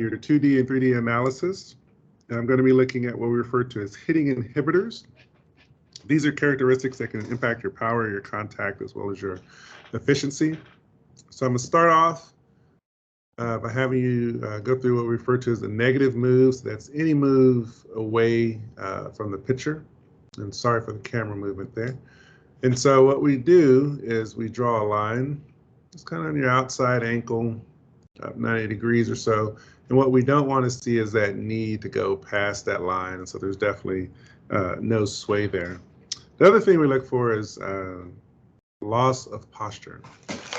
Your 2D and 3D analysis. And I'm going to be looking at what we refer to as hitting inhibitors. These are characteristics that can impact your power, your contact, as well as your efficiency. So I'm going to start off by having you go through what we refer to as the negative moves. That's any move away from the pitcher. And sorry for the camera movement there. And so what we do is we draw a line. It's kind of on your outside ankle, up 90 degrees or so. And what we don't want to see is that need to go past that line. And so there's definitely no sway there. The other thing we look for is loss of posture.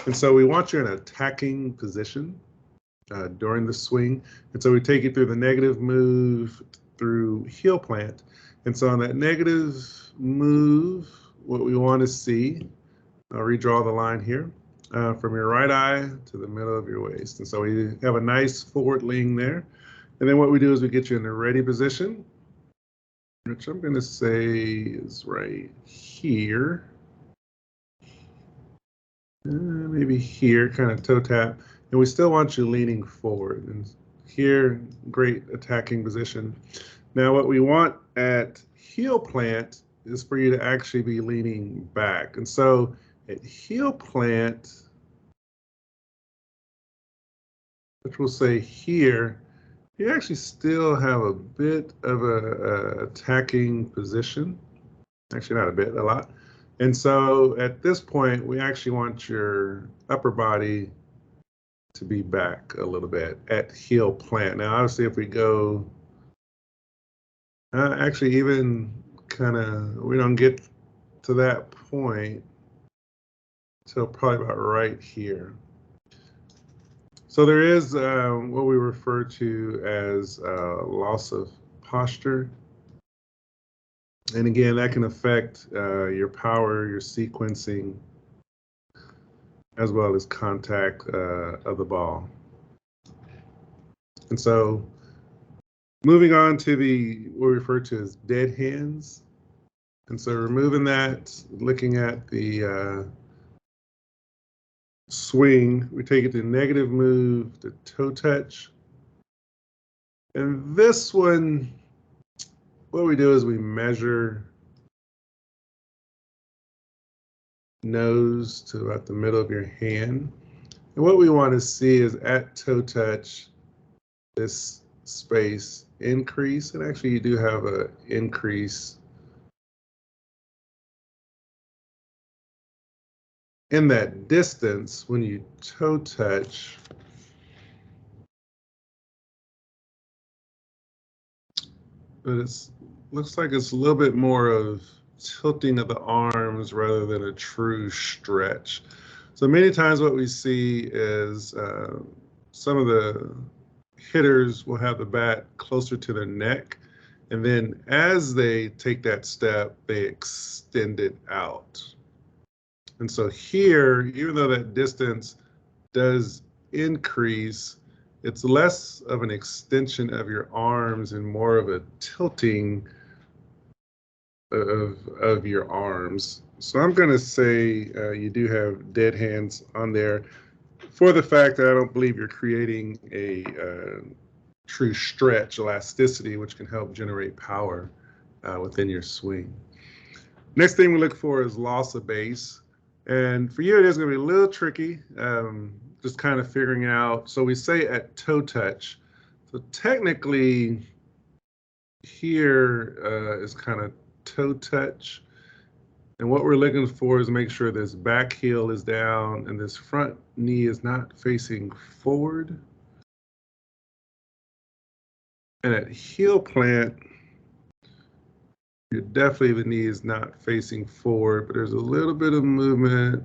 And so we want you in an attacking position during the swing. And so we take you through the negative move through heel plant. And so on that negative move, what we want to see, I'll redraw the line here, from your right eye to the middle of your waist. And so we have a nice forward lean there. And then what we do is we get you in a ready position, which I'm going to say is right here. Maybe here, kind of toe tap. And we still want you leaning forward. And here, great attacking position. Now what we want at heel plant is for you to actually be leaning back. And so at heel plant, which we'll say here, you actually still have a bit of a attacking position. Actually, not a bit, a lot. And so at this point, we actually want your upper body to be back a little bit at heel plant. Now, obviously, if we go, actually even kind of, we don't get to that point till probably about right here. So there is what we refer to as loss of posture. And again, that can affect your power, your sequencing, as well as contact of the ball. And so moving on to what we refer to as dead hands. And so removing that, looking at the swing, we take it to negative move, to toe touch. And this one, what we do is we measure nose to about the middle of your hand. And what we want to see is at toe touch, this space increase. And actually you do have an increase in that distance when you toe touch. But it looks like it's a little bit more of tilting of the arms rather than a true stretch. So many times what we see is some of the hitters will have the bat closer to their neck, and then as they take that step, they extend it out. And so here, even though that distance does increase, it's less of an extension of your arms and more of a tilting of your arms. So I'm going to say you do have dead hands on there for the fact that I don't believe you're creating a true stretch elasticity, which can help generate power within your swing. Next thing we look for is loss of base. And for you, it is going to be a little tricky, just kind of figuring out. So we say at toe touch. So technically, here is kind of toe touch. And what we're looking for is make sure this back heel is down and this front knee is not facing forward. And at heel plant, definitely the knee is not facing forward, but there's a little bit of movement,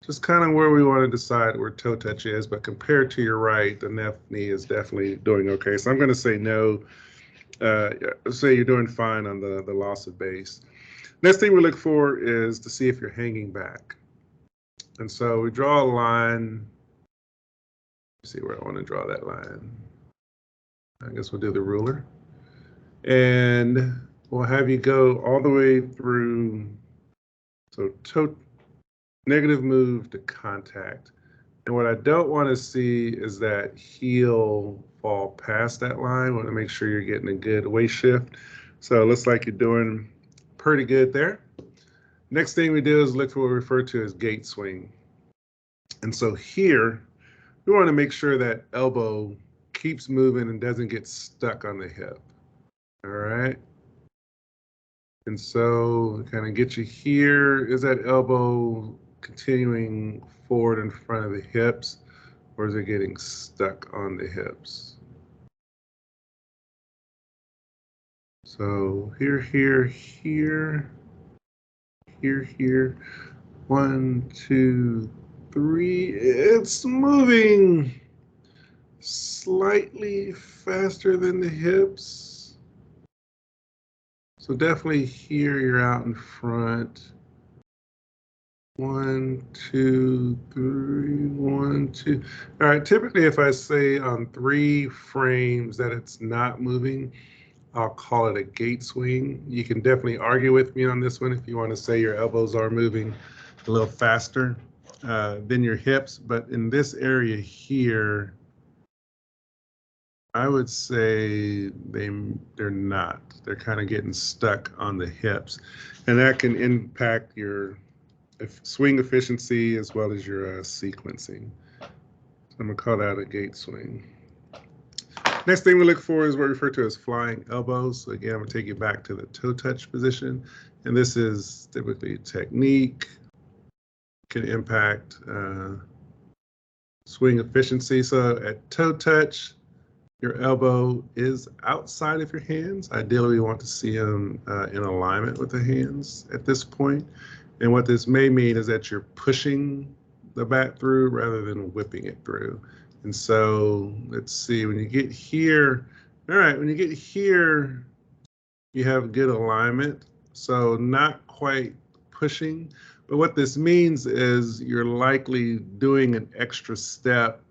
just kind of where we want to decide where toe touch is. But compared to your right, the left knee is definitely doing okay. So I'm going to say no. Say you're doing fine on the loss of base. Next thing we look for is to see if you're hanging back. And so we draw a line. Let's see where I want to draw that line. I guess we'll do the ruler. And we'll have you go all the way through, so toe, negative move to contact. And what I don't want to see is that heel fall past that line. Want to make sure you're getting a good waist shift. So it looks like you're doing pretty good there. Next thing we do is look for what we refer to as gate swing. And so here, we want to make sure that elbow keeps moving and doesn't get stuck on the hip. All right. And so kind of get you here. Is that elbow continuing forward in front of the hips, or is it getting stuck on the hips? So here, here, here, here. 1, 2, 3. It's moving slightly faster than the hips. So definitely here you're out in front. 1, 2, 3, 1, 2. All right, typically if I say on 3 frames that it's not moving, I'll call it a gate swing. You can definitely argue with me on this one if you want to say your elbows are moving a little faster than your hips. But in this area here, I would say they're not. They're kind of getting stuck on the hips. And that can impact your swing efficiency as well as your sequencing. So I'm going to call that a gate swing. Next thing we look for is what we refer to as flying elbows. So again, I'm going to take you back to the toe touch position. And this is typically technique, can impact swing efficiency. So at toe touch, your elbow is outside of your hands. Ideally, we want to see them in alignment with the hands at this point. And what this may mean is that you're pushing the bat through rather than whipping it through. And so let's see, when you get here, all right, when you get here, you have good alignment. So not quite pushing, but what this means is you're likely doing an extra step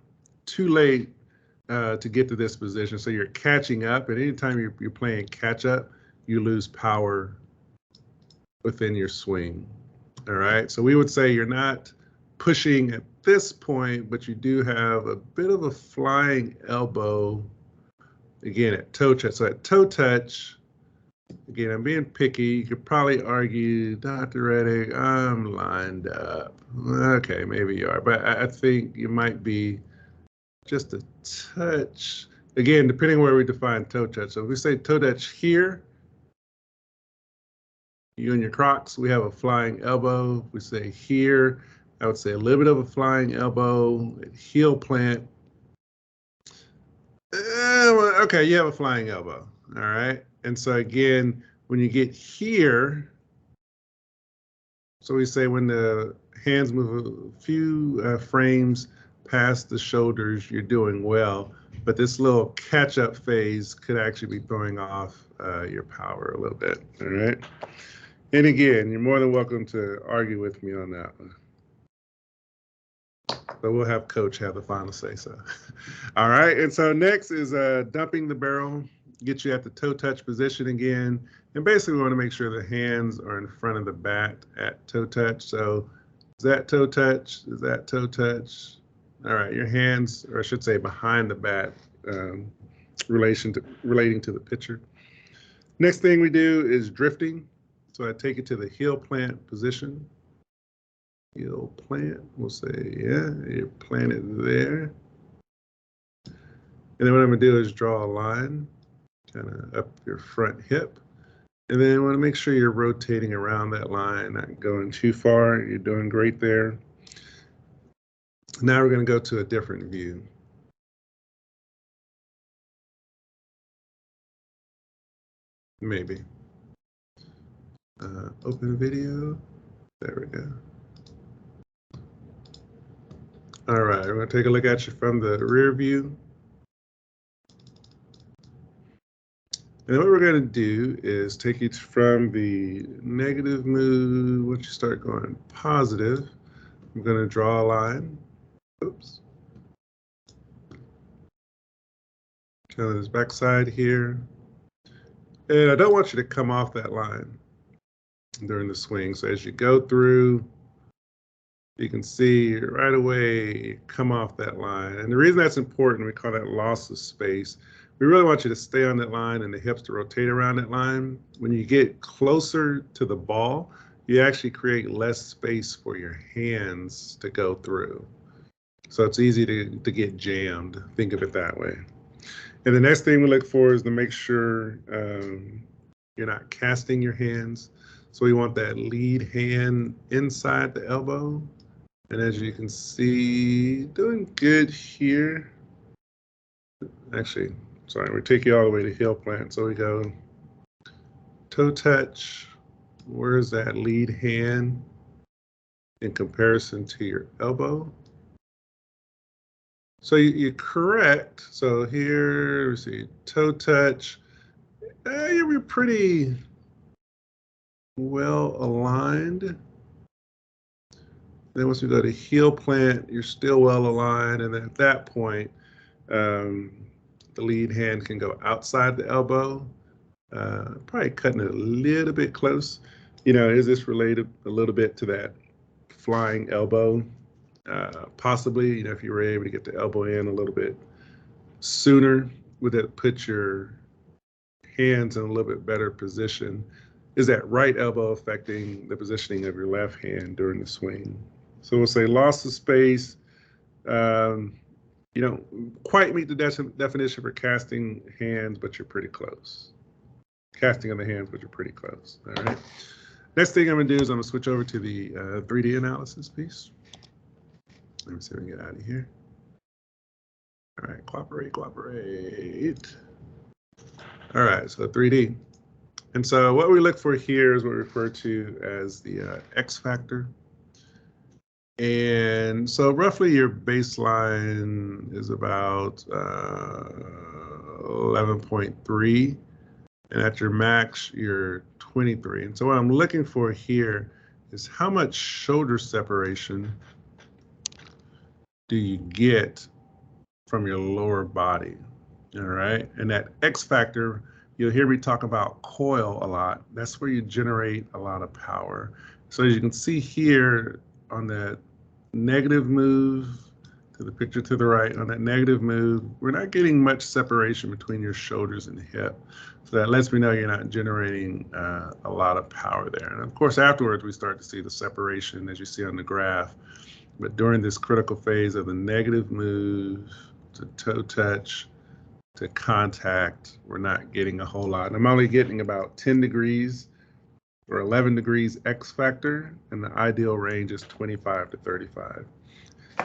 too late to get to this position. So you're catching up, and anytime you're playing catch up, you lose power within your swing. All right, so we would say you're not pushing at this point, but you do have a bit of a flying elbow, again, at toe touch. So at toe touch, again, I'm being picky. You could probably argue, Dr. Reddick, I'm lined up. Okay, maybe you are, but I think you might be just a touch. Again, depending where we define toe touch. So if we say toe touch here, you and your Crocs, we have a flying elbow. If we say here, I would say a little bit of a flying elbow. At heel plant, okay, you have a flying elbow, all right? And so again, when you get here, so we say when the hands move a few frames past the shoulders, you're doing well. But this little catch-up phase could actually be throwing off your power a little bit, all right? And again, you're more than welcome to argue with me on that one. But we'll have Coach have the final say so. All right, and so next is dumping the barrel, get you at the toe touch position again. And basically we want to make sure the hands are in front of the bat at toe touch. So is that toe touch? Is that toe touch? All right, your hands, or I should say behind the bat, relating to the pitcher. Next thing we do is drifting. So I take it to the heel plant position. Heel plant, we'll say, yeah, you plant it there. And then what I'm gonna do is draw a line, kind of up your front hip. And then I wanna make sure you're rotating around that line, not going too far. You're doing great there. Now we're gonna go to a different view. Maybe. Open video, there we go. All right, we're gonna take a look at you from the rear view. And what we're gonna do is take you from the negative mood, once you start going positive, I'm gonna draw a line. Oops. Kind of this backside here. And I don't want you to come off that line during the swing. So as you go through, You can see right away come off that line. And the reason that's important, we call that loss of space. We really want you to stay on that line and the hips to rotate around that line. When you get closer to the ball, you actually create less space for your hands to go through. So it's easy to get jammed. Think of it that way. And the next thing we look for is to make sure you're not casting your hands. So we want that lead hand inside the elbow. And as you can see, doing good here. Actually, sorry, we're taking you all the way to heel plant. So we go toe touch. Where's that lead hand in comparison to your elbow? So you're correct. So here, we see toe touch. You're pretty well aligned. Then once we go to heel plant, you're still well aligned. And then at that point, the lead hand can go outside the elbow, probably cutting it a little bit close. You know, is this related a little bit to that flying elbow? Possibly, you know, if you were able to get the elbow in a little bit sooner, would that put your hands in a little bit better position? Is that right elbow affecting the positioning of your left hand during the swing? So we'll say loss of space. You don't quite meet the definition for casting hands, but you're pretty close. Casting of the hands, but you're pretty close. All right. Next thing I'm going to do is I'm going to switch over to the 3D analysis piece. Let me see if we can get out of here. All right, cooperate. All right, so 3D. And so what we look for here is what we refer to as the X factor. And so roughly your baseline is about 11.3. And at your max, you're 23. And so what I'm looking for here is how much shoulder separation do you get from your lower body, all right? And that X factor, you'll hear me talk about coil a lot. That's where you generate a lot of power. So as you can see here on that negative move, to the picture to the right, on that negative move, we're not getting much separation between your shoulders and hip. So that lets me know you're not generating a lot of power there. And of course, afterwards, we start to see the separation as you see on the graph. But during this critical phase of the negative move to toe touch to contact, we're not getting a whole lot. And I'm only getting about 10 degrees or 11 degrees X factor, and the ideal range is 25 to 35.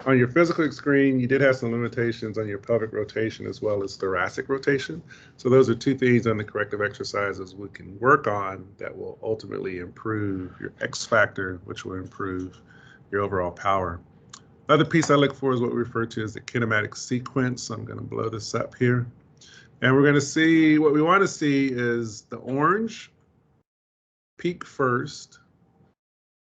On your physical screen, you did have some limitations on your pelvic rotation as well as thoracic rotation. So those are two things on the corrective exercises we can work on that will ultimately improve your X factor, which will improve your overall power. Another piece I look for is what we refer to as the kinematic sequence. So I'm going to blow this up here. And we're going to see, what we want to see is the orange peak first,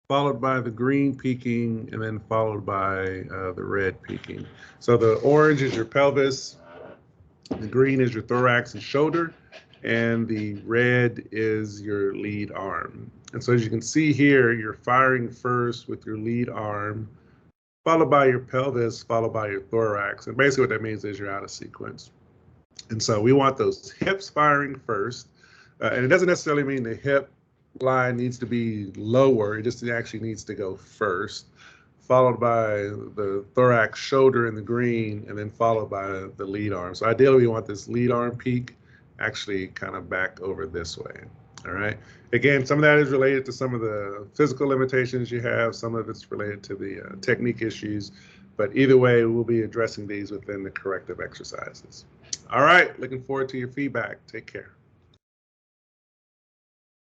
followed by the green peaking, and then followed by the red peaking. So the orange is your pelvis, the green is your thorax and shoulder, and the red is your lead arm. And so as you can see here, you're firing first with your lead arm, followed by your pelvis, followed by your thorax. And basically what that means is you're out of sequence. And so we want those hips firing first. And it doesn't necessarily mean the hip line needs to be lower. It just actually needs to go first, followed by the thorax, shoulder in the green, and then followed by the lead arm. So ideally, we want this lead arm peak actually kind of back over this way. All right. Again, some of that is related to some of the physical limitations you have. Some of it's related to the technique issues. But either way, we'll be addressing these within the corrective exercises. All right. Looking forward to your feedback. Take care.